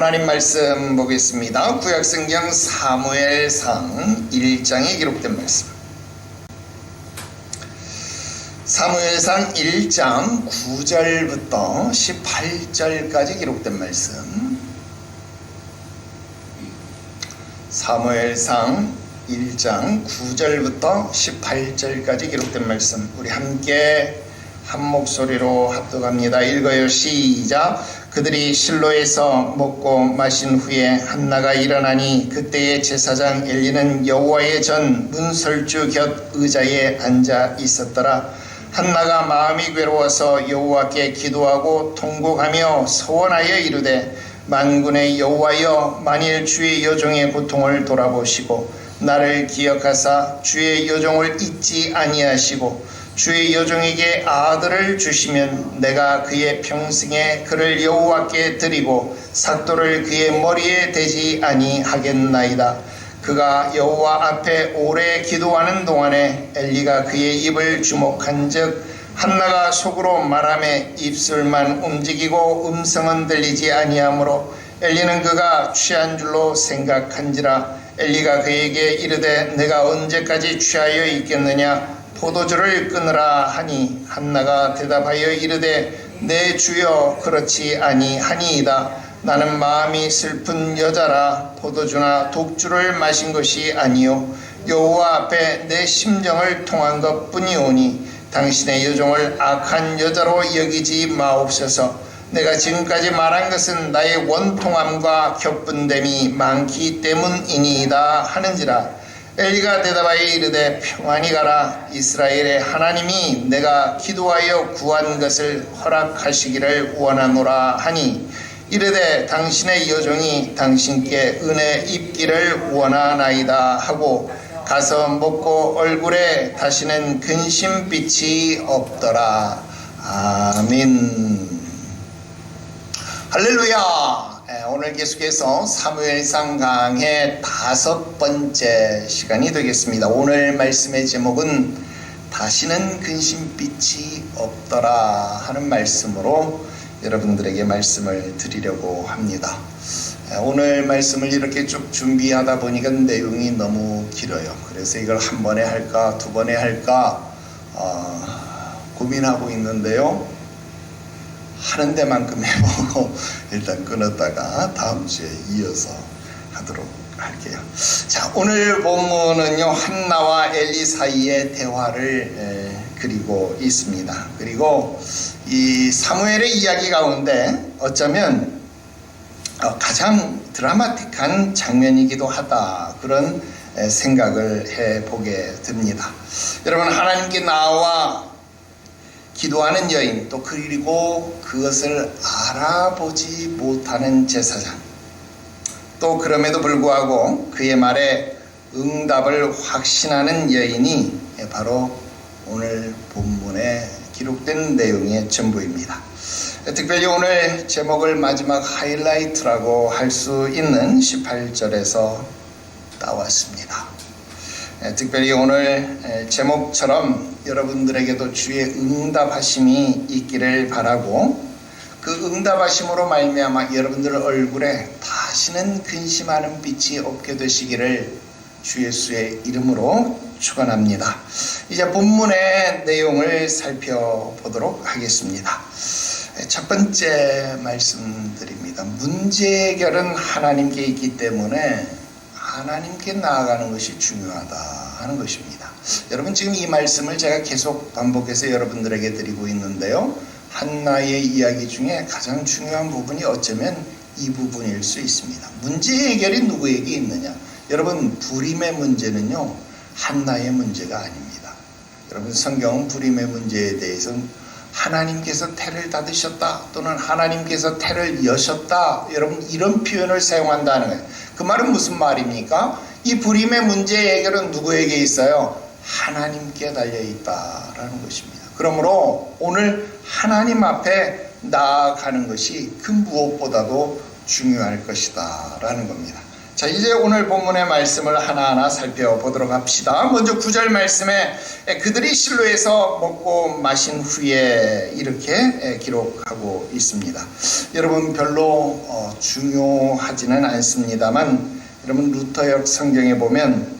하나님 말씀 보겠습니다. 구약성경 사무엘상 1장에 기록된 말씀. 사무엘상 1장 9절부터 18절까지 기록된 말씀. 사무엘상 1장 9절부터 18절까지 기록된 말씀. 우리 함께 한 목소리로 합독합니다. 읽어요. 시작. 그들이 실로에서 먹고 마신 후에 한나가 일어나니 그때의 제사장 엘리는 여호와의 전 문설주 곁 의자에 앉아 있었더라. 한나가 마음이 괴로워서 여호와께 기도하고 통곡하며 서원하여 이르되 만군의 여호와여, 만일 주의 여종의 고통을 돌아보시고 나를 기억하사 주의 여종을 잊지 아니하시고 주의 여종에게 아들을 주시면 내가 그의 평생에 그를 여호와께 드리고 삭도를 그의 머리에 대지 아니하겠나이다. 그가 여호와 앞에 오래 기도하는 동안에 엘리가 그의 입을 주목한즉 한나가 속으로 말하며 입술만 움직이고 음성은 들리지 아니하므로 엘리는 그가 취한 줄로 생각한지라. 엘리가 그에게 이르되 내가 언제까지 취하여 있겠느냐, 포도주를 끊으라 하니 한나가 대답하여 이르되 내 주여 그렇지 아니하니이다. 나는 마음이 슬픈 여자라 포도주나 독주를 마신 것이 아니요 여호와 앞에 내 심정을 통한 것뿐이오니 당신의 여종을 악한 여자로 여기지 마옵소서. 내가 지금까지 말한 것은 나의 원통함과 격분됨이 많기 때문이니이다 하는지라. 엘리가 대답하여 이르되 평안히 가라. 이스라엘의 하나님이 내가 기도하여 구한 것을 허락하시기를 원하노라 하니 이르되 당신의 여종이 당신께 은혜 입기를 원하나이다 하고 가서 먹고 얼굴에 다시는 근심빛이 없더라. 아멘. 할렐루야. 오늘 계속해서 사무엘상 강의 5번째 시간이 되겠습니다. 오늘 말씀의 제목은 다시는 근심빛이 없더라 하는 말씀으로 여러분들에게 말씀을 드리려고 합니다. 오늘 말씀을 이렇게 쭉 준비하다 보니까 내용이 너무 길어요. 그래서 이걸 한 번에 할까 두 번에 할까 고민하고 있는데요. 하는 데만큼 해보고 일단 끊었다가 다음 주에 이어서 하도록 할게요. 자, 오늘 본문은요 한나와 엘리 사이의 대화를 그리고 있습니다. 그리고 이 사무엘의 이야기 가운데 어쩌면 가장 드라마틱한 장면이기도 하다, 그런 생각을 해보게 됩니다. 여러분, 하나님께 나와 기도하는 여인, 또 그리고 그것을 알아보지 못하는 제사장, 또 그럼에도 불구하고 그의 말에 응답을 확신하는 여인이 바로 오늘 본문에 기록된 내용의 전부입니다. 특별히 오늘 제목을 마지막 하이라이트라고 할 수 있는 18절에서 따왔습니다. 특별히 오늘 제목처럼 여러분들에게도 주의 응답하심이 있기를 바라고, 그 응답하심으로 말미암아 여러분들 얼굴에 다시는 근심하는 빛이 없게 되시기를 주 예수의 이름으로 축원합니다. 이제 본문의 내용을 살펴보도록 하겠습니다. 첫 번째 말씀드립니다. 문제 해결은 하나님께 있기 때문에 하나님께 나아가는 것이 중요하다 하는 것입니다. 여러분, 지금 이 말씀을 제가 계속 반복해서 여러분들에게 드리고 있는데요, 한나의 이야기 중에 가장 중요한 부분이 어쩌면 이 부분일 수 있습니다. 문제 해결이 누구에게 있느냐? 여러분, 불임의 문제는요 한나의 문제가 아닙니다. 여러분, 성경은 불임의 문제에 대해서는 하나님께서 태를 닫으셨다, 또는 하나님께서 태를 여셨다, 여러분 이런 표현을 사용한다는 거예요. 그 말은 무슨 말입니까? 이 불임의 문제 해결은 누구에게 있어요? 하나님께 달려있다라는 것입니다. 그러므로 오늘 하나님 앞에 나아가는 것이 그 무엇보다도 중요할 것이다 라는 겁니다. 자, 이제 오늘 본문의 말씀을 하나하나 살펴보도록 합시다. 먼저 9절 말씀에 그들이 실로에서 먹고 마신 후에 이렇게 기록하고 있습니다. 여러분 별로 중요하지는 않습니다만 여러분 루터역 성경에 보면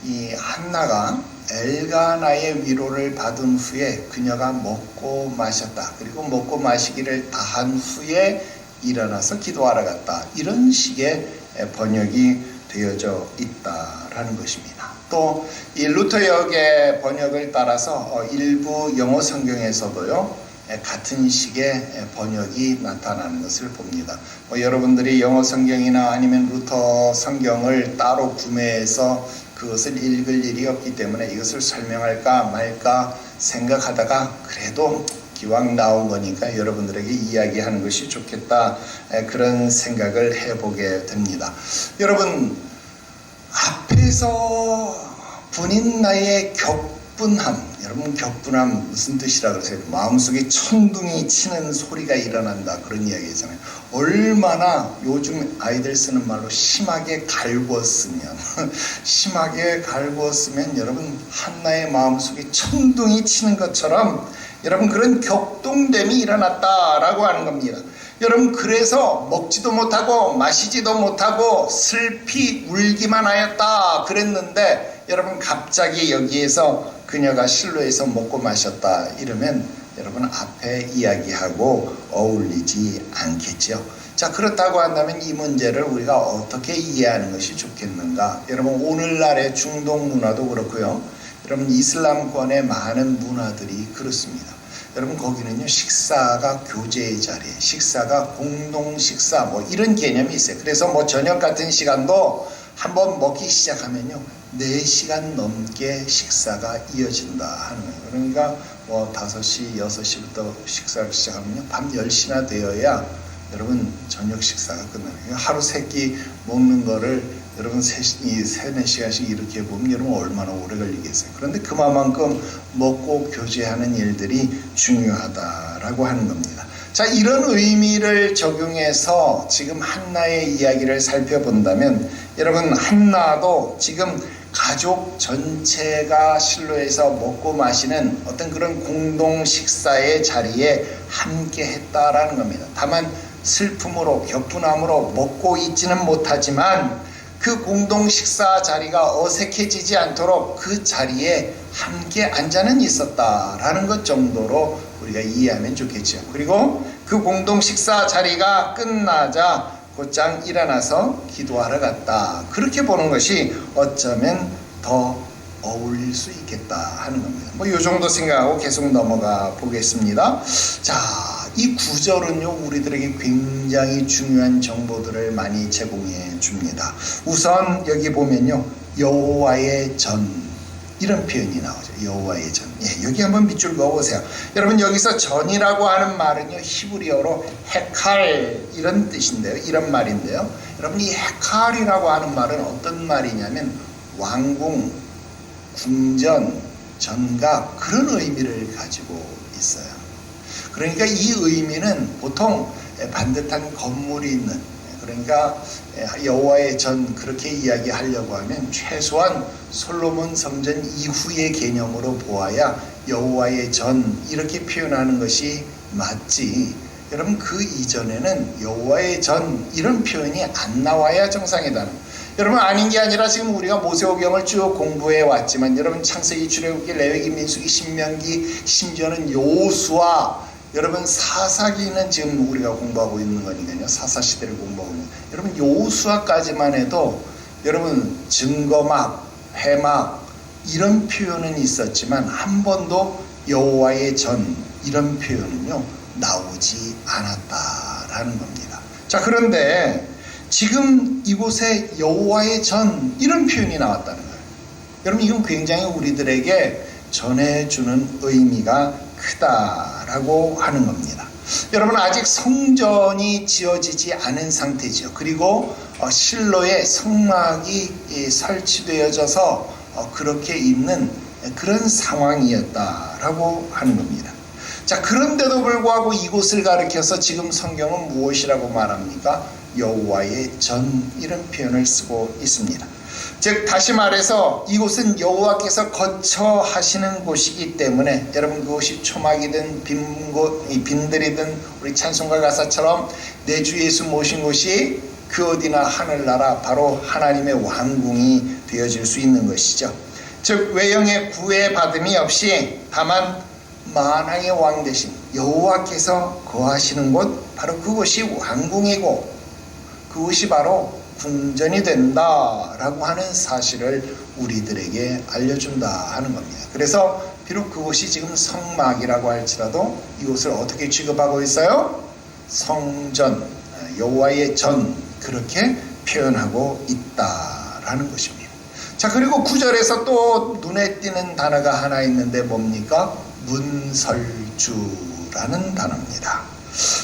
이 한나가 엘가나의 위로를 받은 후에 그녀가 먹고 마셨다. 그리고 먹고 마시기를 다한 후에 일어나서 기도하러 갔다. 이런 식의 번역이 되어져 있다라는 것입니다. 또 이 루터역의 번역을 따라서 일부 영어 성경에서도요 같은 식의 번역이 나타나는 것을 봅니다. 여러분들이 영어 성경이나 아니면 루터 성경을 따로 구매해서 그것을 읽을 일이 없기 때문에 이것을 설명할까 말까 생각하다가 그래도 기왕 나온 거니까 여러분들에게 이야기하는 것이 좋겠다, 그런 생각을 해보게 됩니다. 여러분, 앞에서 본인 나의 격분함, 여러분 격분함 무슨 뜻이라 그러세요? 마음속에 천둥이 치는 소리가 일어난다, 그런 이야기잖아요. 얼마나 요즘 아이들 쓰는 말로 심하게 갈구었으면 심하게 갈구었으면 여러분 한나의 마음속에 천둥이 치는 것처럼 여러분 그런 격동됨이 일어났다라고 하는 겁니다. 여러분 그래서 먹지도 못하고 마시지도 못하고 슬피 울기만 하였다 그랬는데 여러분 갑자기 여기에서 그녀가 실로에서 먹고 마셨다 이러면 여러분 앞에 이야기하고 어울리지 않겠죠. 자, 그렇다고 한다면 이 문제를 우리가 어떻게 이해하는 것이 좋겠는가? 여러분 오늘날의 중동 문화도 그렇고요. 여러분 이슬람권의 많은 문화들이 그렇습니다. 여러분 거기는요 식사가 교제의 자리, 식사가 공동 식사 뭐 이런 개념이 있어요. 그래서 뭐 저녁 같은 시간도 한번 먹기 시작하면요 4시간 넘게 식사가 이어진다 하는 거예요. 그러니까 뭐 5시, 6시부터 식사를 시작하면요 밤 10시나 되어야 여러분 저녁 식사가 끝나는 거예요. 하루 3끼 먹는 거를 여러분 3-4시간씩 이렇게 보면 여러분 얼마나 오래 걸리겠어요. 그런데 그만큼 먹고 교제하는 일들이 중요하다라고 하는 겁니다. 자, 이런 의미를 적용해서 지금 한나의 이야기를 살펴본다면 여러분 한나도 지금 가족 전체가 실로에서 먹고 마시는 어떤 그런 공동 식사의 자리에 함께 했다라는 겁니다. 다만 슬픔으로 격분함으로 먹고 있지는 못하지만 그 공동 식사 자리가 어색해지지 않도록 그 자리에 함께 앉아는 있었다라는 것 정도로 우리가 이해하면 좋겠죠. 그리고 그 공동 식사 자리가 끝나자 곧장 일어나서 기도하러 갔다. 그렇게 보는 것이 어쩌면 더 어울릴 수 있겠다 하는 겁니다. 뭐 이 정도 생각하고 계속 넘어가 보겠습니다. 자, 이 구절은요 우리들에게 굉장히 중요한 정보들을 많이 제공해 줍니다. 우선 여기 보면요 여호와의 전 이런 표현이 나오죠. 여호와의 전. 예, 여기 한번 밑줄 그어보세요. 여러분 여기서 전이라고 하는 말은요 히브리어로 헤칼 이런 뜻인데요. 이런 말인데요. 여러분 이 헤칼이라고 하는 말은 어떤 말이냐면 왕궁, 궁전, 전각 그런 의미를 가지고 있어요. 그러니까 이 의미는 보통 반듯한 건물이 있는, 그러니까 여호와의 전 그렇게 이야기하려고 하면 최소한 솔로몬 성전 이후의 개념으로 보아야 여호와의 전 이렇게 표현하는 것이 맞지. 여러분 그 이전에는 여호와의 전 이런 표현이 안 나와야 정상이다. 여러분 아닌 게 아니라 지금 우리가 모세오경을 쭉 공부해 왔지만 여러분 창세기, 출애굽기, 레위기, 민수기, 신명기, 심지어는 요수아, 여러분 사사기는 지금 우리가 공부하고 있는 거니까요. 사사시대를 공부하고 있는. 여러분 요수아까지만 해도 여러분 증거막, 회막 이런 표현은 있었지만 한 번도 여호와의 전 이런 표현은요 나오지 않았다라는 겁니다. 자, 그런데 지금 이곳에 여호와의 전 이런 표현이 나왔다는 거예요. 여러분 이건 굉장히 우리들에게 전해주는 의미가 크다라고 하는 겁니다. 여러분 아직 성전이 지어지지 않은 상태죠. 그리고 실로에 성막이 설치되어져서 그렇게 있는 그런 상황이었다라고 하는 겁니다. 자, 그런데도 불구하고 이곳을 가리켜서 지금 성경은 무엇이라고 말합니까? 여호와의 전 이런 표현을 쓰고 있습니다. 즉 다시 말해서 이곳은 여호와께서 거처 하시는 곳이기 때문에 여러분 그곳이 초막이든 빈들이든 우리 찬송가 가사처럼 내 주 예수 모신 곳이 그 어디나 하늘나라 바로 하나님의 왕궁이 되어질 수 있는 것이죠. 즉 외형의 구애받음이 없이 다만 만왕의 왕 되신 여호와께서 거하시는 곳 바로 그곳이 왕궁이고 그곳이 바로 궁전이 된다라고 하는 사실을 우리들에게 알려준다 하는 겁니다. 그래서 비록 그곳이 지금 성막이라고 할지라도 이곳을 어떻게 취급하고 있어요? 성전, 여호와의 전 그렇게 표현하고 있다라는 것입니다. 자, 그리고 9절에서 또 눈에 띄는 단어가 하나 있는데 뭡니까? 문설주라는 단어입니다.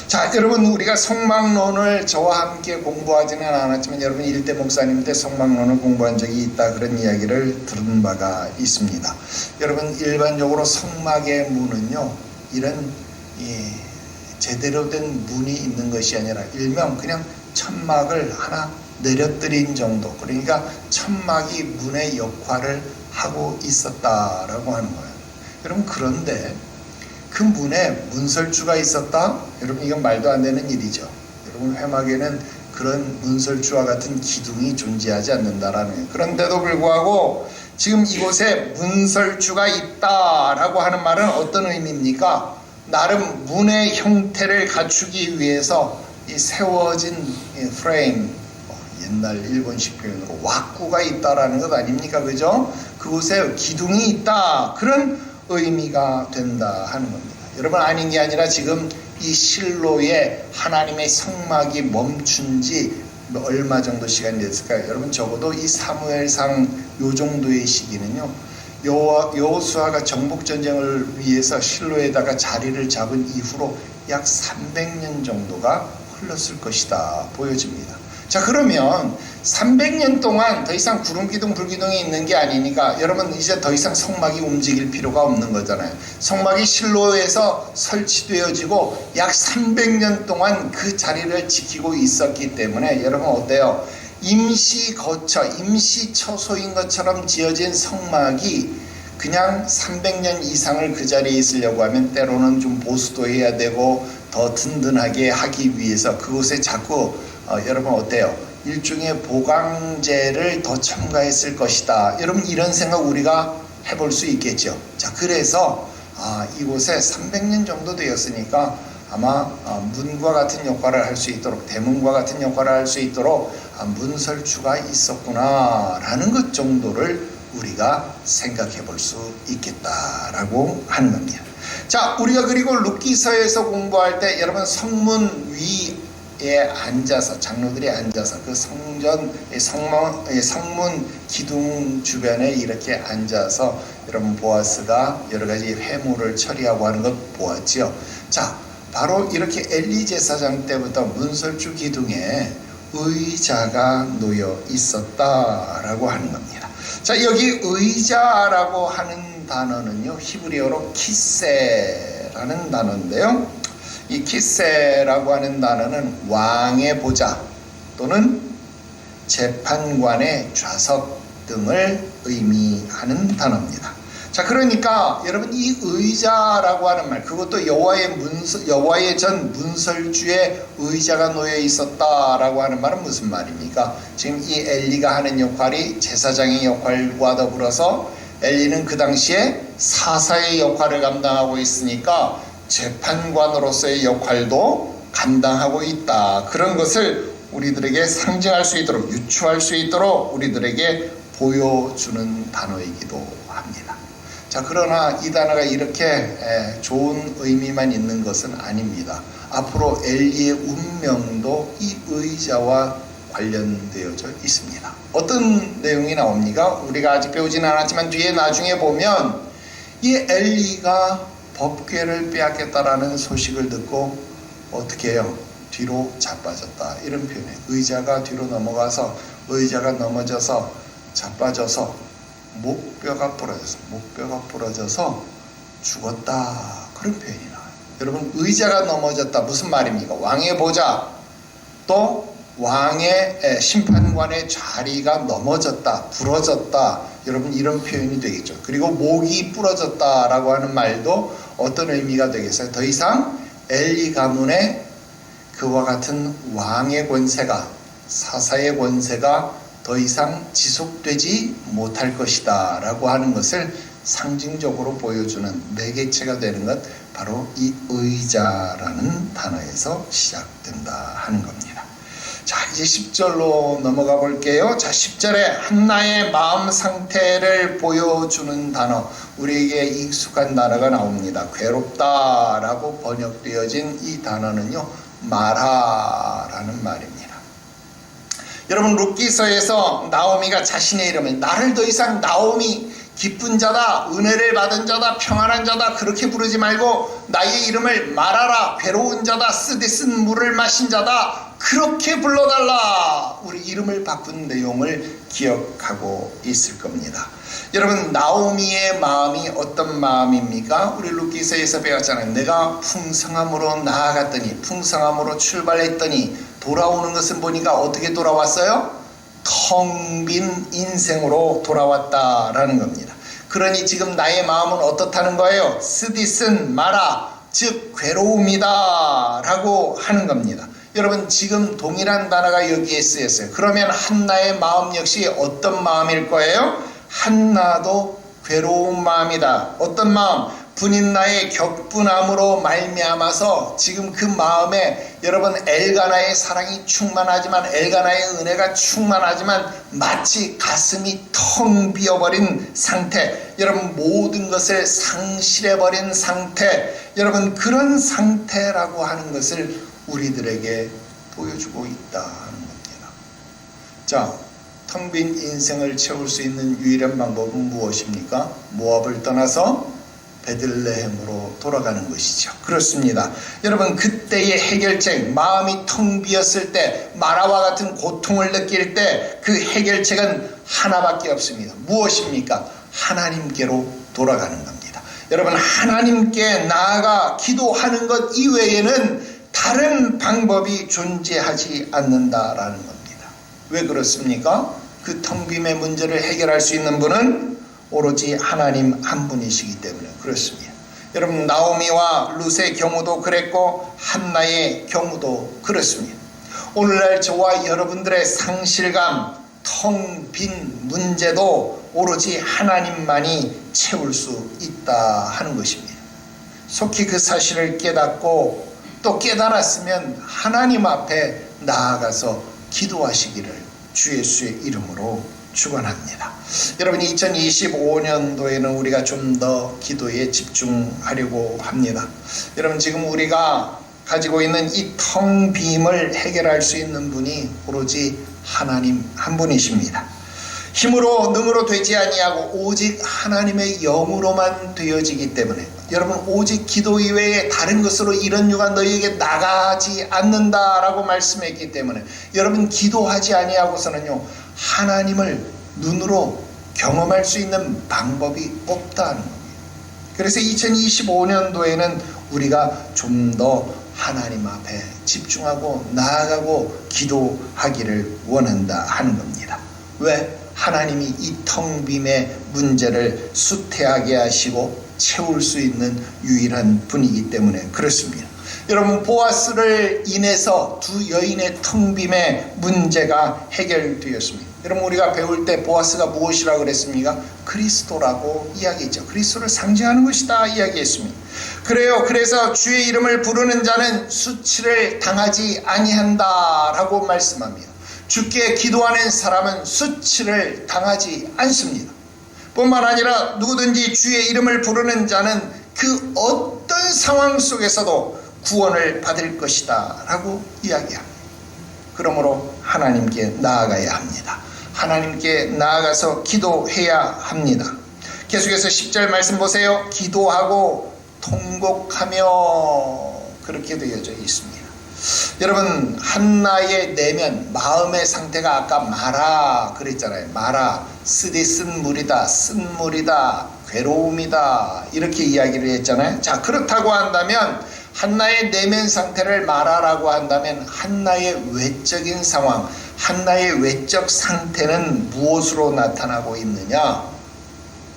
자, 여러분 우리가 성막론을 저와 함께 공부하지는 않았지만 여러분 일대 목사님 때 성막론을 공부한 적이 있다 그런 이야기를 들은 바가 있습니다. 여러분 일반적으로 성막의 문은요 이런 제대로 된 문이 있는 것이 아니라 일명 그냥 천막을 하나 내려뜨린 정도, 그러니까 천막이 문의 역할을 하고 있었다라고 하는 거예요. 여러분 그런데 그 문에 문설주가 있었다? 여러분 이건 말도 안 되는 일이죠. 여러분 회막에는 그런 문설주와 같은 기둥이 존재하지 않는다라는 거예요. 그런데도 불구하고 지금 이곳에 문설주가 있다라고 하는 말은 어떤 의미입니까? 나름 문의 형태를 갖추기 위해서 이 세워진 프레임, 옛날 일본식 표현으로 왁구가 있다라는 것 아닙니까? 그죠? 그곳에 기둥이 있다 그런 의미가 된다 하는 겁니다. 여러분 아닌 게 아니라 지금 이 실로에 하나님의 성막이 멈춘 지 얼마 정도 시간이 됐을까요? 여러분 적어도 이 사무엘상 요 정도의 시기는요 여호수아가 정복전쟁을 위해서 실로에다가 자리를 잡은 이후로 약 300년 정도가 흘렀을 것이다 보여집니다. 자, 그러면 300년 동안 더 이상 구름기둥 불기둥이 있는 게 아니니까 여러분 이제 더 이상 성막이 움직일 필요가 없는 거잖아요. 성막이 실로에서 설치되어지고 약 300년 동안 그 자리를 지키고 있었기 때문에 여러분 어때요? 임시 거처, 임시 처소인 것처럼 지어진 성막이 그냥 300년 이상을 그 자리에 있으려고 하면 때로는 좀 보수도 해야 되고 더 든든하게 하기 위해서 그곳에 자꾸 여러분 어때요? 일종의 보강제를 더 첨가했을 것이다. 여러분 이런 생각 우리가 해볼 수 있겠죠. 자, 그래서 이곳에 300년 정도 되었으니까 아마 문과 같은 역할을 할 수 있도록 대문과 같은 역할을 할 수 있도록 문설주가 있었구나 라는 것 정도를 우리가 생각해 볼 수 있겠다라고 하는 겁니다. 자, 우리가 그리고 룻기서에서 공부할 때 여러분 성문 위에 앉아서 장로들이 앉아서 그 성문 기둥 주변에 이렇게 앉아서 여러분 보아스가 여러 가지 회무를 처리하고 하는 것 보았지요. 자, 바로 이렇게 엘리 제사장 때부터 문설주 기둥에 의자가 놓여 있었다라고 하는 겁니다. 자, 여기 의자라고 하는 단어는요 히브리어로 키세라는 단어인데요, 이 키세라고 하는 단어는 왕의 보좌 또는 재판관의 좌석 등을 의미하는 단어입니다. 자, 그러니까 여러분 이 의자라고 하는 말, 그것도 여호와의 전 문설주에 의자가 놓여 있었다라고 하는 말은 무슨 말입니까? 지금 이 엘리가 하는 역할이 제사장의 역할과 더불어서 엘리는 그 당시에 사사의 역할을 감당하고 있으니까 재판관으로서의 역할도 감당하고 있다. 그런 것을 우리들에게 상징할 수 있도록, 유추할 수 있도록 우리들에게 보여주는 단어이기도 합니다. 자, 그러나 이 단어가 이렇게 좋은 의미만 있는 것은 아닙니다. 앞으로 엘리의 운명도 이 의자와 관련되어져 있습니다. 어떤 내용이 나옵니까? 우리가 아직 배우지는 않았지만 뒤에 나중에 보면 이 엘리가 법궤를 빼앗겠다라는 소식을 듣고 어떻게 해요? 뒤로 자빠졌다. 이런 표현이에요. 의자가 뒤로 넘어가서 의자가 넘어져서 자빠져서 목뼈가 부러져서 죽었다. 그런 표현이 나와요. 여러분 의자가 넘어졌다 무슨 말입니까? 왕의 보좌 또 왕의 심판관의 자리가 넘어졌다, 부러졌다, 여러분 이런 표현이 되겠죠. 그리고 목이 부러졌다라고 하는 말도 어떤 의미가 되겠어요? 더 이상 엘리 가문의 그와 같은 왕의 권세가, 사사의 권세가 더 이상 지속되지 못할 것이다 라고 하는 것을 상징적으로 보여주는 매개체가 되는 것, 바로 이 의자라는 단어에서 시작된다 하는 겁니다. 자, 이제 10절로 넘어가 볼게요. 자, 10절에 한나의 마음 상태를 보여주는 단어, 우리에게 익숙한 단어가 나옵니다. 괴롭다라고 번역되어진 이 단어는요, 마라라는 말입니다. 여러분, 룻기서에서 나오미가 자신의 이름을, 나를 더 이상 나오미, 기쁜 자다, 은혜를 받은 자다, 평안한 자다 그렇게 부르지 말고 나의 이름을 마라라, 괴로운 자다, 쓰디쓴 물을 마신 자다 그렇게 불러달라. 우리 이름을 바꾼 내용을 기억하고 있을 겁니다. 여러분, 나오미의 마음이 어떤 마음입니까? 우리 룻기서에서 배웠잖아요. 내가 풍성함으로 나아갔더니, 풍성함으로 출발했더니 돌아오는 것은 보니까 어떻게 돌아왔어요? 텅 빈 인생으로 돌아왔다라는 겁니다. 그러니 지금 나의 마음은 어떻다는 거예요? 쓰디쓴 마라, 즉 괴로움이다 라고 하는 겁니다. 여러분, 지금 동일한 단어가 여기에 쓰였어요. 그러면 한나의 마음 역시 어떤 마음일 거예요? 한나도 괴로운 마음이다. 어떤 마음? 분인나의 격분함으로 말미암아서 지금 그 마음에 여러분 엘가나의 사랑이 충만하지만, 엘가나의 은혜가 충만하지만 마치 가슴이 텅 비어버린 상태, 여러분 모든 것을 상실해버린 상태, 여러분 그런 상태라고 하는 것을 우리들에게 보여주고 있다는 겁니다. 자, 텅 빈 인생을 채울 수 있는 유일한 방법은 무엇입니까? 모압을 떠나서 베들레헴으로 돌아가는 것이죠. 그렇습니다. 여러분, 그때의 해결책, 마음이 텅 비었을 때, 마라와 같은 고통을 느낄 때 그 해결책은 하나밖에 없습니다. 무엇입니까? 하나님께로 돌아가는 겁니다. 여러분, 하나님께 나아가 기도하는 것 이외에는 다른 방법이 존재하지 않는다라는 겁니다. 왜 그렇습니까? 그 텅 빈의 문제를 해결할 수 있는 분은 오로지 하나님 한 분이시기 때문에 그렇습니다. 여러분, 나오미와 룻의 경우도 그랬고 한나의 경우도 그렇습니다. 오늘날 저와 여러분들의 상실감, 텅 빈 문제도 오로지 하나님만이 채울 수 있다 하는 것입니다. 속히 그 사실을 깨닫고 또 깨달았으면 하나님 앞에 나아가서 기도하시기를 주 예수의 이름으로 축원합니다. 여러분, 2025년도에는 우리가 좀 더 기도에 집중하려고 합니다. 여러분, 지금 우리가 가지고 있는 이 텅 빔을 해결할 수 있는 분이 오로지 하나님 한 분이십니다. 힘으로 능으로 되지 아니하고 오직 하나님의 영으로만 되어지기 때문에, 여러분 오직 기도 이외에 다른 것으로 이런 유가 너희에게 나가지 않는다라고 말씀했기 때문에 여러분 기도하지 아니하고서는요 하나님을 눈으로 경험할 수 있는 방법이 없다는 겁니다. 그래서 2025년도에는 우리가 좀 더 하나님 앞에 집중하고 나아가고 기도하기를 원한다 하는 겁니다. 왜? 하나님이 이 텅 빔의 문제를 수태하게 하시고 채울 수 있는 유일한 분이기 때문에 그렇습니다. 여러분, 보아스를 인해서 두 여인의 텅 빔의 문제가 해결되었습니다. 여러분, 우리가 배울 때 보아스가 무엇이라고 그랬습니까? 그리스도라고 이야기했죠. 그리스도를 상징하는 것이다 이야기했습니다. 그래요. 그래서 주의 이름을 부르는 자는 수치를 당하지 아니한다라고 말씀합니다. 주께 기도하는 사람은 수치를 당하지 않습니다. 뿐만 아니라 누구든지 주의 이름을 부르는 자는 그 어떤 상황 속에서도 구원을 받을 것이다 라고 이야기합니다. 그러므로 하나님께 나아가야 합니다. 하나님께 나아가서 기도해야 합니다. 계속해서 10절 말씀 보세요. 기도하고 통곡하며 그렇게 되어져 있습니다. 여러분, 한나의 내면, 마음의 상태가 아까 마라 그랬잖아요. 마라, 쓰디쓴 물이다, 쓴 물이다, 괴로움이다 이렇게 이야기를 했잖아요. 자, 그렇다고 한다면 한나의 내면 상태를 말하라고 한다면 한나의 외적인 상황, 한나의 외적 상태는 무엇으로 나타나고 있느냐?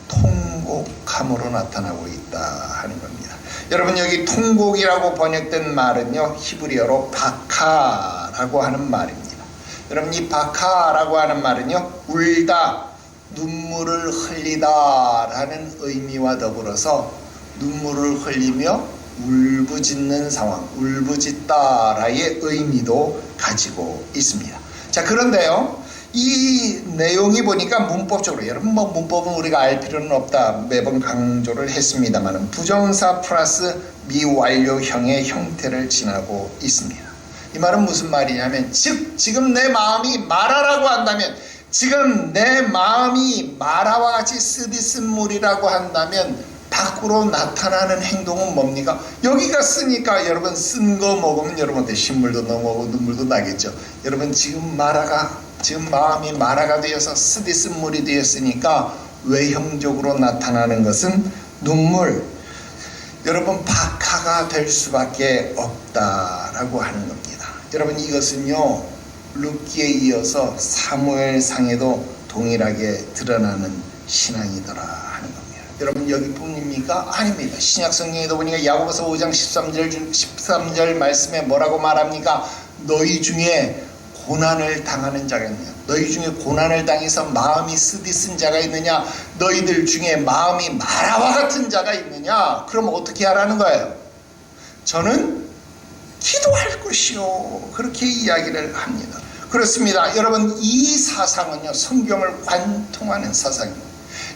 통곡함으로 나타나고 있다 하는 겁니다. 여러분, 여기 통곡이라고 번역된 말은요, 히브리어로 바카라고 하는 말입니다. 여러분, 이 바카라고 하는 말은요, 울다, 눈물을 흘리다 라는 의미와 더불어서 눈물을 흘리며 울부짖는 상황, 울부짖다라의 의미도 가지고 있습니다. 자, 그런데요, 이 내용이 보니까 문법적으로, 여러분 뭐 문법은 우리가 알 필요는 없다 매번 강조를 했습니다만 부정사 플러스 미완료형의 형태를 지나고 있습니다. 이 말은 무슨 말이냐면, 즉 지금 내 마음이 말하라고 한다면, 지금 내 마음이 마라와 같이 쓰디쓴물이라고 한다면 밖으로 나타나는 행동은 뭡니까? 여기가 쓰니까 여러분, 쓴 거 먹으면 여러분한테 신물도 넘어오고 눈물도 나겠죠. 여러분, 지금 마음이 마라가 되어서 쓰디쓴 물이 되었으니까 외형적으로 나타나는 것은 눈물, 여러분 박하가 될 수밖에 없다라고 하는 겁니다. 여러분, 이것은요 룻기에 이어서 사무엘상에도 동일하게 드러나는 신앙이더라 하는 겁니다. 여러분, 여기 뿐입니까? 아닙니다. 신약성경에도 보니까 야고보서 5장 13절 말씀에 뭐라고 말합니까? 너희 중에 고난을 당하는 자가 있느냐? 너희 중에 고난을 당해서 마음이 쓰디쓴 자가 있느냐? 너희들 중에 마음이 마라와 같은 자가 있느냐? 그럼 어떻게 하라는 거예요? 저는 기도할 것이요, 그렇게 이야기를 합니다. 그렇습니다. 여러분, 이 사상은요 성경을 관통하는 사상입니다.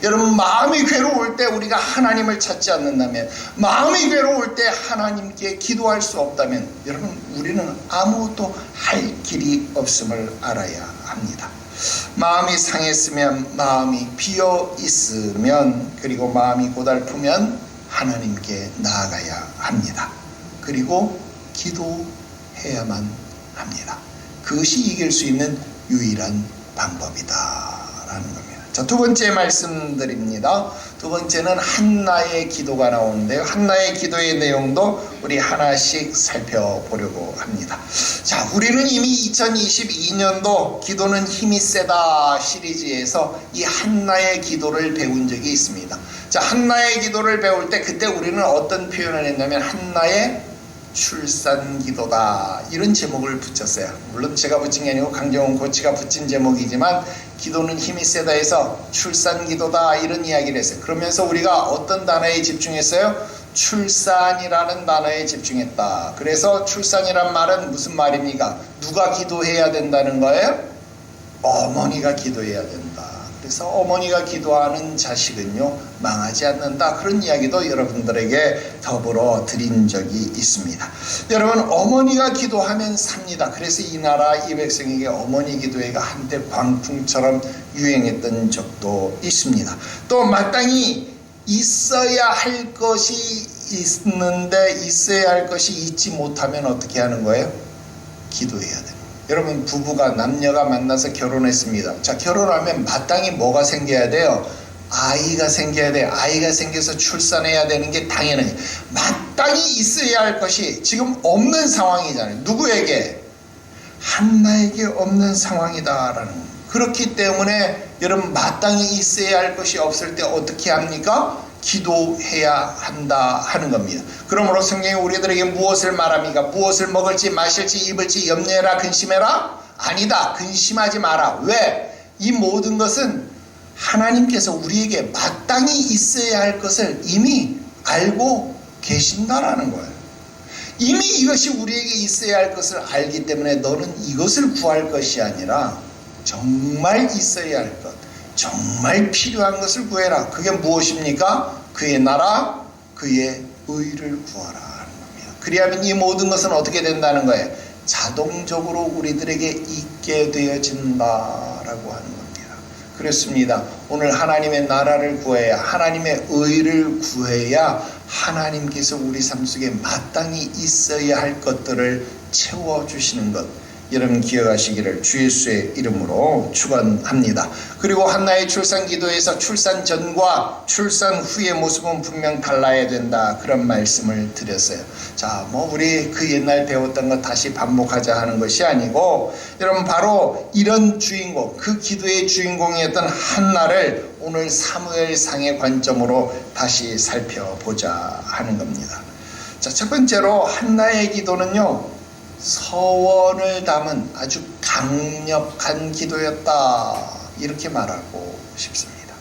여러분, 마음이 괴로울 때 우리가 하나님을 찾지 않는다면, 마음이 괴로울 때 하나님께 기도할 수 없다면, 여러분 우리는 아무것도 할 길이 없음을 알아야 합니다. 마음이 상했으면, 마음이 비어 있으면, 그리고 마음이 고달프면 하나님께 나아가야 합니다. 그리고 기도해야만 합니다. 그것이 이길 수 있는 유일한 방법이다라는 겁니다. 자, 두 번째 말씀드립니다. 두 번째는 한나의 기도가 나오는데요, 한나의 기도의 내용도 우리 하나씩 살펴보려고 합니다. 자, 우리는 이미 2022년도 기도는 힘이 세다 시리즈에서 이 한나의 기도를 배운 적이 있습니다. 자, 한나의 기도를 배울 때 그때 우리는 어떤 표현을 했냐면 한나의 출산기도다, 이런 제목을 붙였어요. 물론 제가 붙인 게 아니고 강정훈 코치가 붙인 제목이지만 기도는 힘이 세다 해서 출산기도다, 이런 이야기를 했어요. 그러면서 우리가 어떤 단어에 집중했어요? 출산이라는 단어에 집중했다. 그래서 출산이란 말은 무슨 말입니까? 누가 기도해야 된다는 거예요? 어머니가 기도해야 된다. 그래서 어머니가 기도하는 자식은요 망하지 않는다, 그런 이야기도 여러분들에게 더불어 드린 적이 있습니다. 여러분, 어머니가 기도하면 삽니다. 그래서 이 나라 이 백성에게 어머니 기도회가 한때 광풍처럼 유행했던 적도 있습니다. 또 마땅히 있어야 할 것이 있는데 있어야 할 것이 있지 못하면 어떻게 하는 거예요? 기도해야 됩니다. 여러분, 부부가, 남녀가 만나서 결혼했습니다. 자, 결혼하면 마땅히 뭐가 생겨야 돼요? 아이가 생겨야 돼요. 아이가 생겨서 출산해야 되는 게 당연히 마땅히 있어야 할 것이 지금 없는 상황이잖아요. 누구에게? 한나에게 없는 상황이다라는 거예요. 그렇기 때문에 여러분, 마땅히 있어야 할 것이 없을 때 어떻게 합니까? 기도해야 한다 하는 겁니다. 그러므로 성경이 우리들에게 무엇을 말합니까? 무엇을 먹을지 마실지 입을지 염려해라, 근심해라? 아니다, 근심하지 마라. 왜? 이 모든 것은 하나님께서 우리에게 마땅히 있어야 할 것을 이미 알고 계신다라는 거예요. 이미 이것이 우리에게 있어야 할 것을 알기 때문에 너는 이것을 구할 것이 아니라 정말 있어야 할 것, 정말 필요한 것을 구해라. 그게 무엇입니까? 그의 나라, 그의 의를 구하라 하는 겁니다. 그리하면 이 모든 것은 어떻게 된다는 거예요? 자동적으로 우리들에게 있게 되어진다라고 하는 겁니다. 그렇습니다. 오늘 하나님의 나라를 구해야, 하나님의 의를 구해야 하나님께서 우리 삶 속에 마땅히 있어야 할 것들을 채워주시는 것, 여러분 기억하시기를 주 예수의 이름으로 축원합니다. 그리고 한나의 출산 기도에서 출산 전과 출산 후의 모습은 분명 달라야 된다, 그런 말씀을 드렸어요. 자, 우리 그 옛날 배웠던 거 다시 반복하자 하는 것이 아니고, 여러분 바로 이런 주인공, 그 기도의 주인공이었던 한나를 오늘 사무엘상의 관점으로 다시 살펴보자 하는 겁니다. 자, 첫 번째로 한나의 기도는요, 서원을 담은 아주 강력한 기도였다, 이렇게 말하고 싶습니다.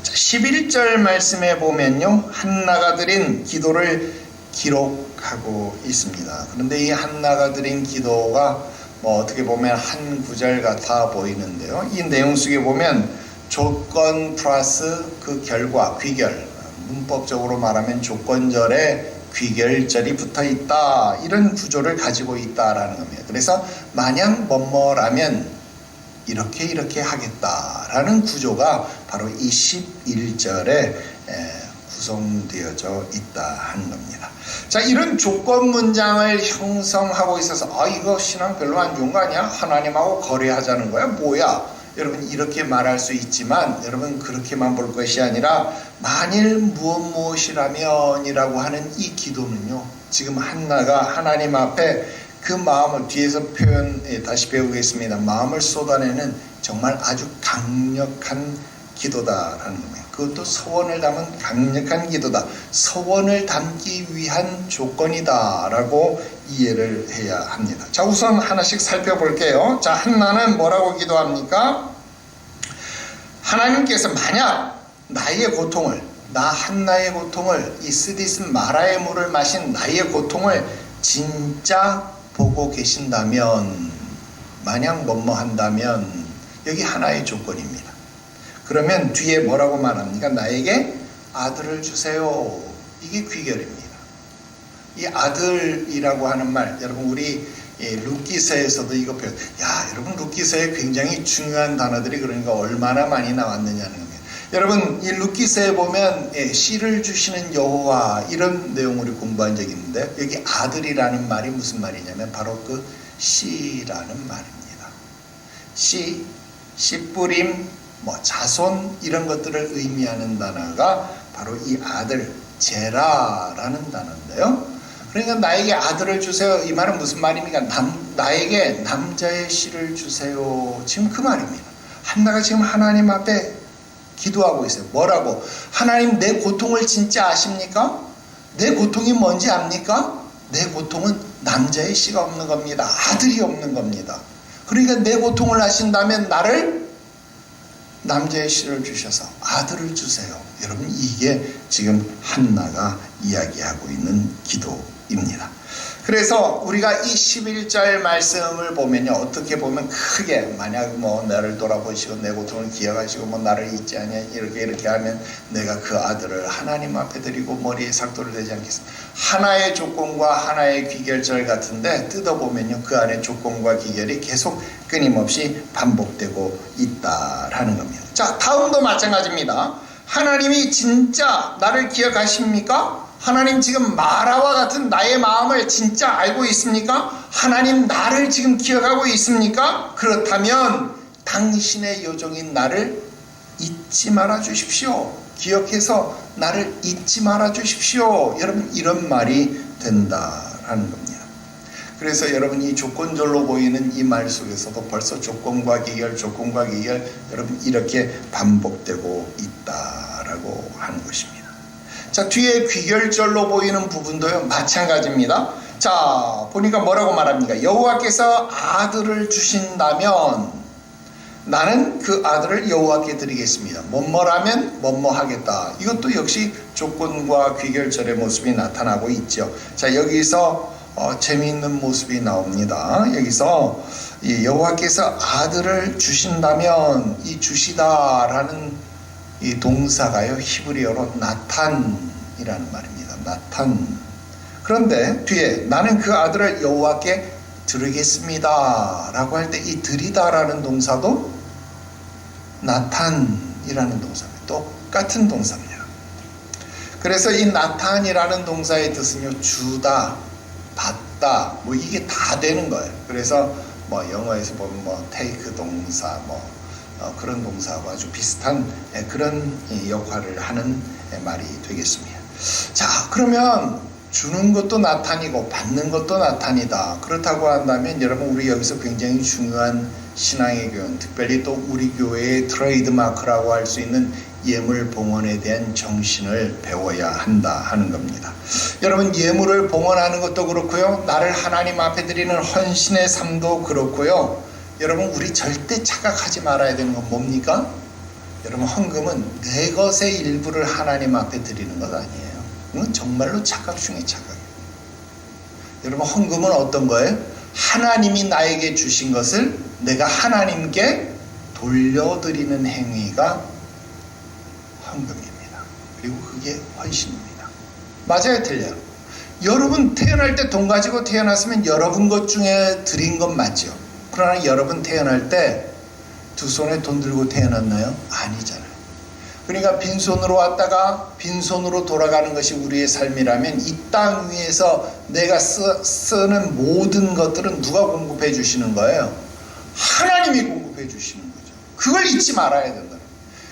자, 11절 말씀에 보면요, 한나가 드린 기도를 기록하고 있습니다. 그런데 이 한나가 드린 기도가 어떻게 보면 한 구절 같아 보이는데요, 이 내용 속에 보면 조건 플러스 그 결과, 귀결, 문법적으로 말하면 조건절에 귀결절이 붙어 있다, 이런 구조를 가지고 있다라는 겁니다. 그래서 만약 뭐뭐라면 이렇게 하겠다라는 구조가 바로 이 11절에 구성되어져 있다 하는 겁니다. 자, 이런 조건 문장을 형성하고 있어서 이거 신앙 별로 안 좋은 거 아니야? 하나님하고 거래하자는 거야? 뭐야? 여러분 이렇게 말할 수 있지만, 여러분 그렇게만 볼 것이 아니라 만일 무엇이라면 이라고 하는 이 기도는요, 지금 한나가 하나님 앞에 그 마음을, 뒤에서 표현 다시 배우겠습니다. 마음을 쏟아내는 정말 아주 강력한 기도다라는 겁니다. 그것도 서원을 담은 강력한 기도다, 서원을 담기 위한 조건이다 라고 이해를 해야 합니다. 자, 우선 하나씩 살펴볼게요. 자, 한나는 뭐라고 기도합니까? 하나님께서 만약 나의 고통을, 나 한나의 고통을, 이 스디슨 마라의 물을 마신 나의 고통을 진짜 보고 계신다면, 만약 뭐뭐 한다면, 여기 하나의 조건입니다. 그러면 뒤에 뭐라고 말합니까? 나에게 아들을 주세요. 이게 귀결입니다. 이 아들이라고 하는 말, 여러분 우리 룻기서에서도 이거 표현, 여러분 룻기서에 굉장히 중요한 단어들이 그러니까 얼마나 많이 나왔느냐는 겁니다. 여러분 이 룻기서에 보면 씨를 주시는 여호와, 이런 내용 우리 공부한 적이 있는데, 여기 아들이라는 말이 무슨 말이냐면 바로 그 씨라는 말입니다. 씨 뿌림, 자손, 이런 것들을 의미하는 단어가 바로 이 아들, 제라라는 단어인데요. 그러니까 나에게 아들을 주세요, 이 말은 무슨 말입니까? 나에게 남자의 씨를 주세요, 지금 그 말입니다. 한나가 지금 하나님 앞에 기도하고 있어요. 뭐라고? 하나님, 내 고통을 진짜 아십니까? 내 고통이 뭔지 압니까? 내 고통은 남자의 씨가 없는 겁니다. 아들이 없는 겁니다. 그러니까 내 고통을 아신다면 나를 남자의 씨를 주셔서 아들을 주세요. 여러분 이게 지금 한나가 이야기하고 있는 기도입니다. 그래서 우리가 이 11절 말씀을 보면요, 어떻게 보면 크게, 만약 나를 돌아보시고 내 고통을 기억하시고 나를 잊지 않냐, 이렇게 하면 내가 그 아들을 하나님 앞에 드리고 머리에 삭도를 대지 않겠습니다. 하나의 조건과 하나의 귀결절 같은데, 뜯어보면요, 그 안에 조건과 귀결이 계속 끊임없이 반복되고 있다라는 겁니다. 자, 다음도 마찬가지입니다. 하나님이 진짜 나를 기억하십니까? 하나님 지금 마라와 같은 나의 마음을 진짜 알고 있습니까? 하나님 나를 지금 기억하고 있습니까? 그렇다면 당신의 요종인 나를 잊지 말아 주십시오. 기억해서 나를 잊지 말아 주십시오. 여러분 이런 말이 된다라는 겁니다. 그래서 여러분 이 조건절로 보이는 이 말 속에서도 벌써 조건과 기결, 여러분 이렇게 반복되고 있다라고 하는 것입니다. 자, 뒤에 귀결절로 보이는 부분도요, 마찬가지입니다. 자, 보니까 뭐라고 말합니까? 여호와께서 아들을 주신다면 나는 그 아들을 여호와께 드리겠습니다. 뭐뭐라면 뭐뭐하겠다. 이것도 역시 조건과 귀결절의 모습이 나타나고 있죠. 자, 여기서 재미있는 모습이 나옵니다. 여기서 이 여호와께서 아들을 주신다면, 이 주시다라는 이 동사가요, 히브리어로 나탄이라는 말입니다. 나탄. 그런데 뒤에 나는 그 아들을 여호와께 드리겠습니다 라고 할 때 이 드리다라는 동사도 나탄이라는 동사입니다. 똑같은 동사입니다. 그래서 이 나탄이라는 동사의 뜻은요, 주다, 받다, 받다, 뭐 이게 다 되는 거예요. 그래서 뭐 영어에서 보면 뭐 take 동사 그런 동사하고 아주 비슷한 그런 역할을 하는 말이 되겠습니다. 자, 그러면 주는 것도 나타니고 받는 것도 나타니다. 그렇다고 한다면 여러분, 우리 여기서 굉장히 중요한 신앙의 교훈, 특별히 또 우리 교회의 트레이드마크라고 할 수 있는 예물 봉헌에 대한 정신을 배워야 한다 하는 겁니다. 여러분, 예물을 봉헌하는 것도 그렇고요, 나를 하나님 앞에 드리는 헌신의 삶도 그렇고요, 여러분, 우리 절대 착각하지 말아야 되는 건 뭡니까? 여러분, 헌금은 내 것의 일부를 하나님 앞에 드리는 것 아니에요. 이건 정말로 착각 중에 착각이에요. 여러분, 헌금은 어떤 거예요? 하나님이 나에게 주신 것을 내가 하나님께 돌려드리는 행위가 헌금입니다. 그리고 그게 헌신입니다. 맞아요, 틀려요? 여러분 태어날 때 돈 가지고 태어났으면 여러분 것 중에 드린 건 맞죠. 그러나 여러분 태어날 때 두 손에 돈 들고 태어났나요? 아니잖아요. 그러니까 빈손으로 왔다가 빈손으로 돌아가는 것이 우리의 삶이라면 이 땅 위에서 내가 쓰는 모든 것들은 누가 공급해 주시는 거예요? 하나님이 공급해 주시는 거죠. 그걸 잊지 말아야 된다.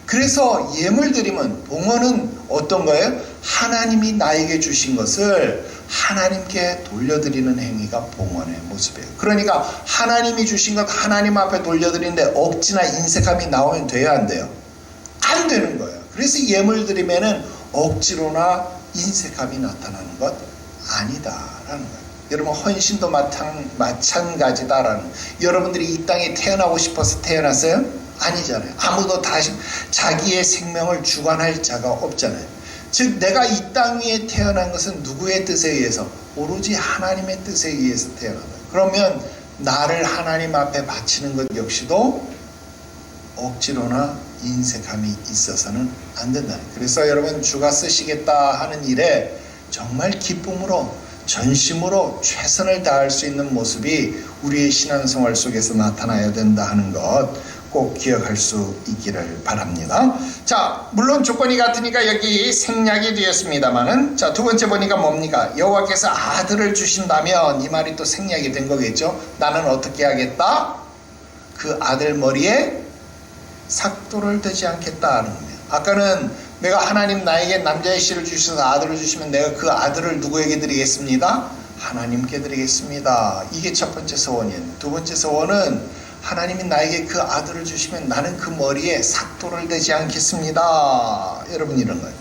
그래서 예물 드리면, 봉헌은 어떤 거예요? 하나님이 나에게 주신 것을 하나님께 돌려드리는 행위가 봉헌의 모습이에요. 그러니까 하나님이 주신 것 하나님 앞에 돌려드리는데 억지나 인색함이 나오면 돼야 안 돼요? 안 되는 거예요. 그래서 예물 드리면은 억지로나 인색함이 나타나는 것 아니다라는 거예요. 여러분, 헌신도 마찬가지다라는 거예요. 여러분들이 이 땅에 태어나고 싶어서 태어났어요? 아니잖아요. 아무도 다시 자기의 생명을 주관할 자가 없잖아요. 즉, 내가 이 땅 위에 태어난 것은 누구의 뜻에 의해서? 오로지 하나님의 뜻에 의해서 태어난다. 그러면 나를 하나님 앞에 바치는 것 역시도 억지로나 인색함이 있어서는 안 된다. 그래서 여러분, 주가 쓰시겠다 하는 일에 정말 기쁨으로, 전심으로 최선을 다할 수 있는 모습이 우리의 신앙생활 속에서 나타나야 된다 하는 것 꼭 기억할 수 있기를 바랍니다. 자, 물론 조건이 같으니까 여기 생략이 되었습니다만은, 자, 두 번째 보니까 뭡니까? 여호와께서 아들을 주신다면, 이 말이 또 생략이 된 거겠죠. 나는 어떻게 하겠다? 그 아들 머리에 삭도를 대지 않겠다 하는 겁니다. 아까는 내가 하나님 나에게 남자의 씨를 주셔서 아들을 주시면 내가 그 아들을 누구에게 드리겠습니다? 하나님께 드리겠습니다. 이게 첫 번째 서원이에요. 두 번째 서원은 하나님이 나에게 그 아들을 주시면 나는 그 머리에 삭도를 대지 않겠습니다. 여러분, 이런 거예요.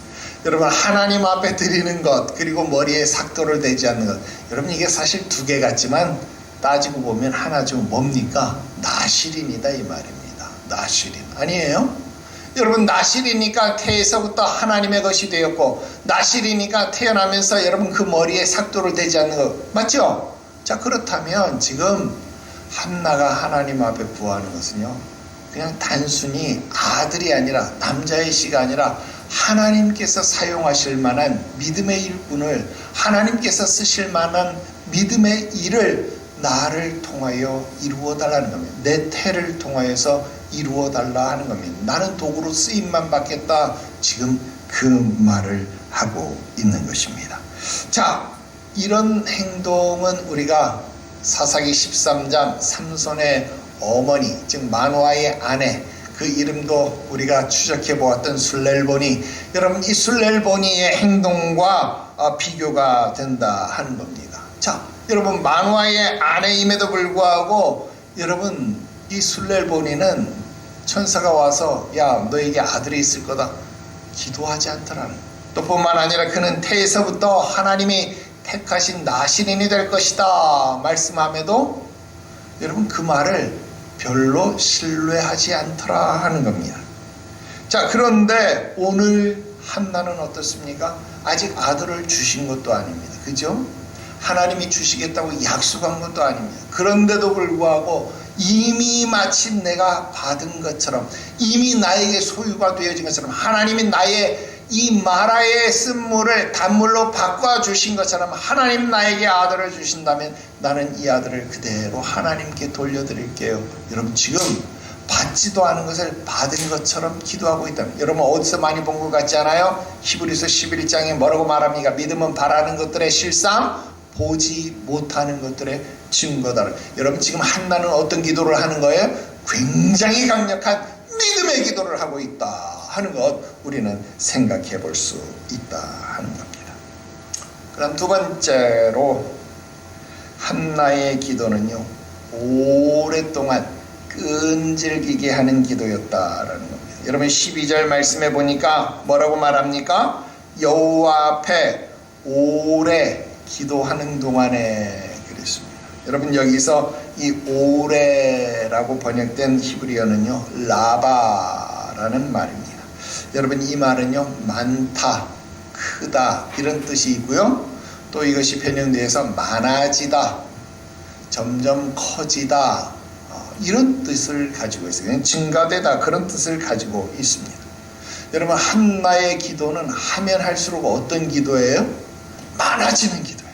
여러분, 하나님 앞에 드리는 것, 그리고 머리에 삭도를 대지 않는 것, 여러분, 이게 사실 두 개 같지만 따지고 보면 하나 좀 뭡니까? 나실인이다 이 말입니다. 나실인 아니에요? 여러분, 나실이니까 태에서부터 하나님의 것이 되었고, 나실이니까 태어나면서 여러분 그 머리에 삭도를 대지 않는 것 맞죠? 자, 그렇다면 지금 한나가 하나님 앞에 구하는 것은요, 그냥 단순히 아들이 아니라, 남자의 씨가 아니라 하나님께서 사용하실 만한 믿음의 일꾼을, 하나님께서 쓰실 만한 믿음의 일을 나를 통하여 이루어 달라는 겁니다. 내 태를 통하여서 이루어 달라 하는 겁니다. 나는 도구로 쓰임만 받겠다, 지금 그 말을 하고 있는 것입니다. 자, 이런 행동은 우리가 사사기 13장 삼손의 어머니, 즉 마노아의 아내, 그 이름도 우리가 추적해 보았던 술렐보니, 여러분, 이 술렐보니의 행동과 비교가 된다 하는 겁니다. 자, 여러분, 마노아의 아내임에도 불구하고 여러분, 이 술렐보니는 천사가 와서 야, 너에게 아들이 있을 거다 기도하지 않더라는, 또 뿐만 아니라 그는 태에서부터 하나님이 택하신 나실인이 될 것이다 말씀함에도 여러분 그 말을 별로 신뢰하지 않더라 하는 겁니다. 자, 그런데 오늘 한나는 어떻습니까? 아직 아들을 주신 것도 아닙니다. 그죠? 하나님이 주시겠다고 약속한 것도 아닙니다. 그런데도 불구하고 이미 마치 내가 받은 것처럼, 이미 나에게 소유가 되어진 것처럼, 하나님이 나의 이 마라의 쓴물을 단물로 바꿔주신 것처럼 하나님 나에게 아들을 주신다면 나는 이 아들을 그대로 하나님께 돌려드릴게요. 여러분, 지금 받지도 않은 것을 받은 것처럼 기도하고 있다. 여러분, 어디서 많이 본 것 같지 않아요? 히브리서 11장에 뭐라고 말합니까? 믿음은 바라는 것들의 실상, 보지 못하는 것들의 증거다. 여러분 지금 한나는 어떤 기도를 하는 거예요? 굉장히 강력한 믿음의 기도를 하고 있다 하는 것 우리는 생각해 볼 수 있다 하는 겁니다. 그럼 두 번째로 한나의 기도는요, 오랫동안 끈질기게 하는 기도였다라는 겁니다. 여러분 12절 말씀해 보니까 뭐라고 말합니까? 여호와 앞에 오래 기도하는 동안에 그랬습니다. 여러분 여기서 이 오래라고 번역된 히브리어는요, 라바라는 말입니다. 여러분 이 말은요, 많다, 크다 이런 뜻이 있고요, 또 이것이 변형되어서 많아지다, 점점 커지다 이런 뜻을 가지고 있어요. 증가되다 그런 뜻을 가지고 있습니다. 여러분 한나의 기도는 하면 할수록 어떤 기도예요? 많아지는 기도예요.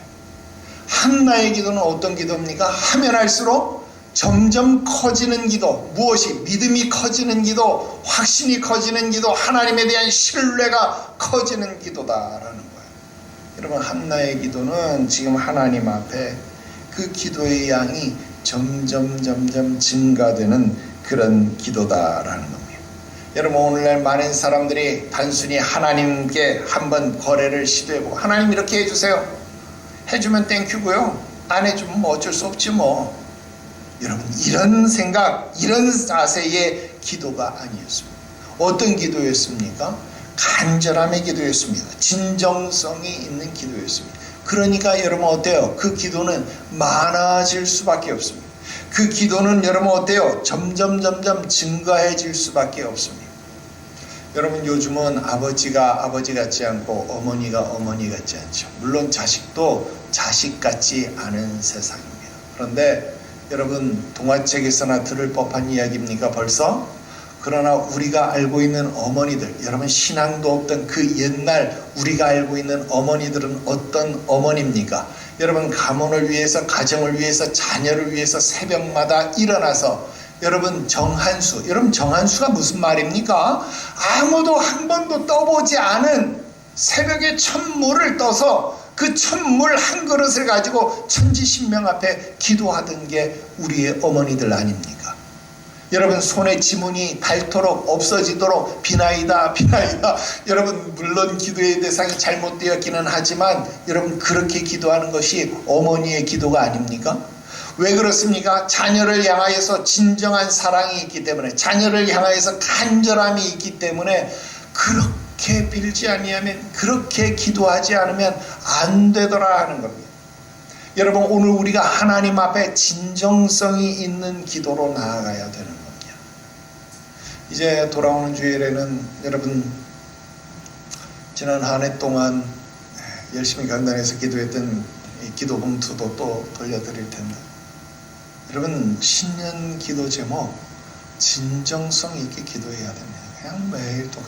한나의 기도는 어떤 기도입니까? 하면 할수록 점점 커지는 기도, 무엇이? 믿음이 커지는 기도, 확신이 커지는 기도, 하나님에 대한 신뢰가 커지는 기도다라는 거예요. 여러분 한나의 기도는 지금 하나님 앞에 그 기도의 양이 점점 증가되는 그런 기도다라는 겁니다. 여러분 오늘날 많은 사람들이 단순히 하나님께 한번 거래를 시도해보고, 하나님 이렇게 해주세요, 해주면 땡큐고요, 안 해주면 뭐 어쩔 수 없지 뭐. 여러분 이런 생각, 이런 자세의 기도가 아니었습니다. 어떤 기도였습니까? 간절함의 기도였습니다. 진정성이 있는 기도였습니다. 그러니까 여러분 어때요? 그 기도는 많아질 수밖에 없습니다. 그 기도는 여러분 어때요? 점점 증가해질 수밖에 없습니다. 여러분 요즘은 아버지가 아버지 같지 않고 어머니가 어머니 같지 않죠. 물론 자식도 자식 같지 않은 세상입니다. 그런데 여러분 동화책에서나 들을 법한 이야기입니까 벌써? 그러나 우리가 알고 있는 어머니들, 여러분 신앙도 없던 그 옛날 우리가 알고 있는 어머니들은 어떤 어머니입니까? 여러분 가문을 위해서, 가정을 위해서, 자녀를 위해서 새벽마다 일어나서, 여러분 정한수, 여러분 정한수가 무슨 말입니까? 아무도 한 번도 떠보지 않은 새벽에 첫물을 떠서 그 첫물 한 그릇을 가지고 천지신명 앞에 기도하던 게 우리의 어머니들 아닙니까? 여러분 손에 지문이 닳도록 없어지도록 비나이다 여러분 물론 기도의 대상이 잘못되었기는 하지만 여러분 그렇게 기도하는 것이 어머니의 기도가 아닙니까? 왜 그렇습니까? 자녀를 향하여서 진정한 사랑이 있기 때문에, 자녀를 향하여서 간절함이 있기 때문에 그렇게 빌지 아니하면, 그렇게 기도하지 않으면 안 되더라 하는 겁니다. 여러분 오늘 우리가 하나님 앞에 진정성이 있는 기도로 나아가야 되는 겁니다. 이제 돌아오는 주일에는 여러분 지난 한 해 동안 열심히 강단에서 기도했던 이 기도 봉투도 또 돌려드릴 텐데, 여러분 신년 기도 제목 진정성 있게 기도해야 됩니다. 그냥 매일 또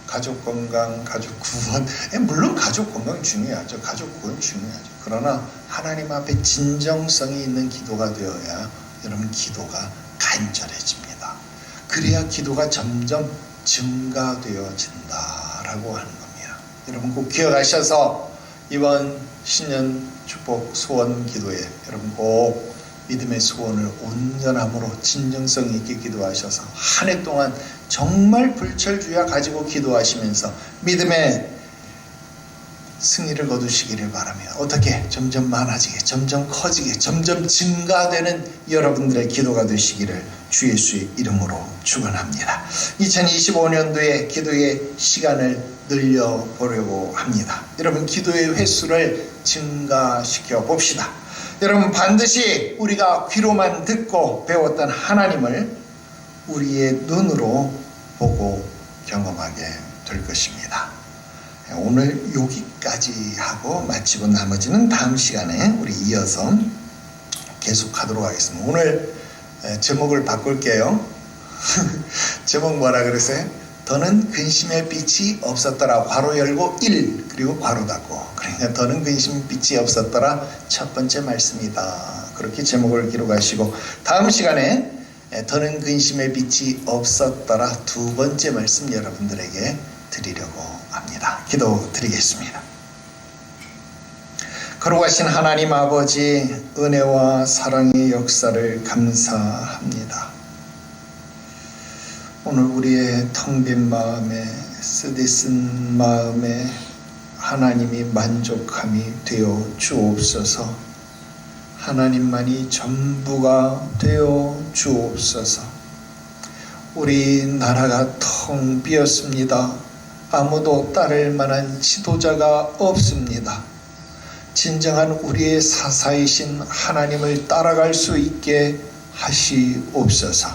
가족 건강, 가족 구원, 물론 가족 건강 중요하죠. 가족 구원 중요하죠. 그러나 하나님 앞에 진정성이 있는 기도가 되어야 여러분 기도가 간절해집니다. 그래야 기도가 점점 증가되어진다라고 하는 겁니다. 여러분 꼭 기억하셔서 이번 신년 축복 소원 기도에 여러분 꼭 믿음의 소원을 온전함으로 진정성 있게 기도하셔서 한 해 동안 정말 불철주야 가지고 기도하시면서 믿음의 승리를 거두시기를 바라며, 어떻게 점점 많아지게, 점점 커지게, 점점 증가되는 여러분들의 기도가 되시기를 주 예수의 이름으로 축원합니다. 2025년도에 기도의 시간을 늘려보려고 합니다. 여러분 기도의 횟수를 증가시켜 봅시다. 여러분 반드시 우리가 귀로만 듣고 배웠던 하나님을 우리의 눈으로 보고 경험하게 될 것입니다. 오늘 여기까지 하고 마치고 나머지는 다음 시간에 우리 이어서 계속하도록 하겠습니다. 오늘 제목을 바꿀게요. 제목 뭐라 그러세요? 더는 근심의 빛이 없었더라. 괄호 열고 1 그리고 괄호 닫고. 그러니까 더는 근심 빛이 없었더라 첫 번째 말씀이다. 그렇게 제목을 기록하시고 다음 시간에 더는 근심의 빛이 없었더라 두 번째 말씀 여러분들에게 드리려고 합니다. 기도 드리겠습니다. 거룩하신 하나님 아버지, 은혜와 사랑의 역사를 감사합니다. 오늘 우리의 텅 빈 마음에, 쓰디쓴 마음에 하나님이 만족함이 되어 주옵소서. 하나님만이 전부가 되어 주옵소서. 우리 나라가 텅 비었습니다. 아무도 따를 만한 지도자가 없습니다. 진정한 우리의 사사이신 하나님을 따라갈 수 있게 하시옵소서.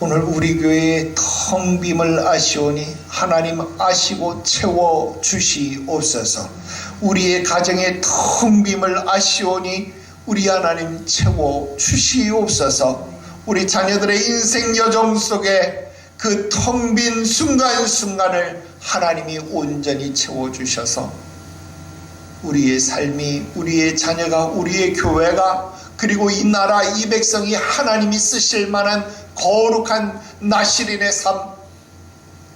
오늘 우리 교회의 텅 빔을 아시오니 하나님 아시고 채워 주시옵소서. 우리의 가정의 텅 빔을 아시오니 우리 하나님 채워 주시옵소서. 우리 자녀들의 인생 여정 속에 그 텅 빈 순간순간을 하나님이 온전히 채워주셔서 우리의 삶이, 우리의 자녀가, 우리의 교회가, 그리고 이 나라, 이 백성이 하나님이 쓰실 만한 거룩한 나시린의 삶,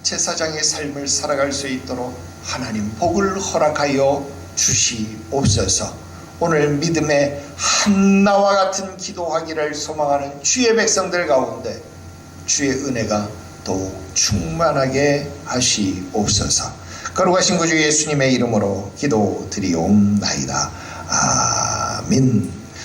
제사장의 삶을 살아갈 수 있도록 하나님 복을 허락하여 주시옵소서. 오늘 믿음의 한나와 같은 기도하기를 소망하는 주의 백성들 가운데 주의 은혜가 더욱 충만하게 하시옵소서. 거룩하신 구주 예수님의 이름으로 기도드리옵나이다. 아멘.